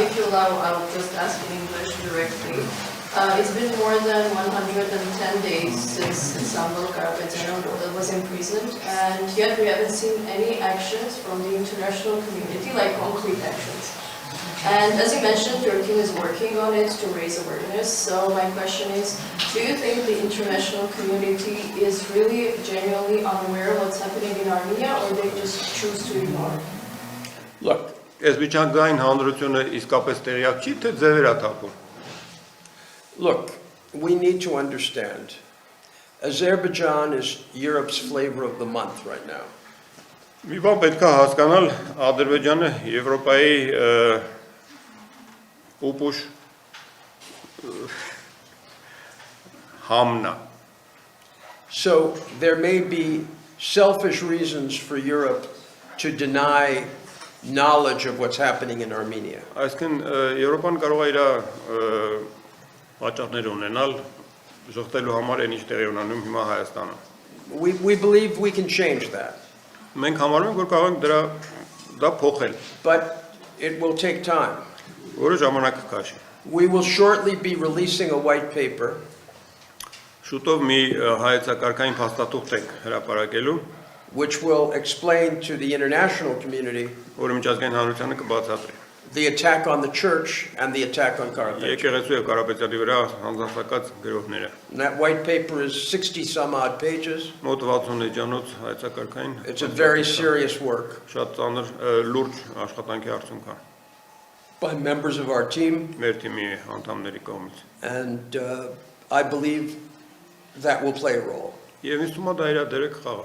if you allow, I'll just ask in English directly. It's been more than 110 days since Samvel Karapetyan was imprisoned, and yet we haven't seen any actions from the international community, like concrete actions. And as you mentioned, your team is working on it to raise awareness. So my question is, do you think the international community is really genuinely unaware of what's happening in Armenia, or they just choose to ignore? Look, Այս միջանկային հանրությունը իսկապես տեղյակ չի, թե ձևեր է թափում։ look, we need to understand. Azerbaijan is Europe's flavor of the month right now. Մի բան պետք է հասկանալ, Ադրբեջանը Եվրոպայի ուպուշ համն է։ So there may be selfish reasons for Europe to deny knowledge of what's happening in Armenia. Այսինքն Եվրոպան կարող է իր պատճառներ ունենալ ժողտելու համար այն ինչ տեղի ունենում հիմա Հայաստանում։ We believe we can change that, Մենք համարում ենք, որ կարող ենք դա փոխել, but it will take time. որը ժամանակ կքաշի։ We will shortly be releasing a white paper Շուտով մի հայեցակարգային փաստաթուղթ ենք հրապարակելու, which will explain to the international community որը միջազգային հանրությանը կբացատրի։ the attack on the church and the attack on Karapetyan. Եկեղեցու եւ Կարապետյանի վրա հանձնասակած գրողները։ And that white paper is 60 some odd pages. Մոտ 60 էջանոց հայեցակարգային։ It's a very serious work Շատ ծանր լուրջ աշխատանքի արդյունք է։ by members of our team, Մեր թիմի անդամների կողմից։ and I believe that will play a role. Եվ ինձ թվում է դա իր դերը կխաղա։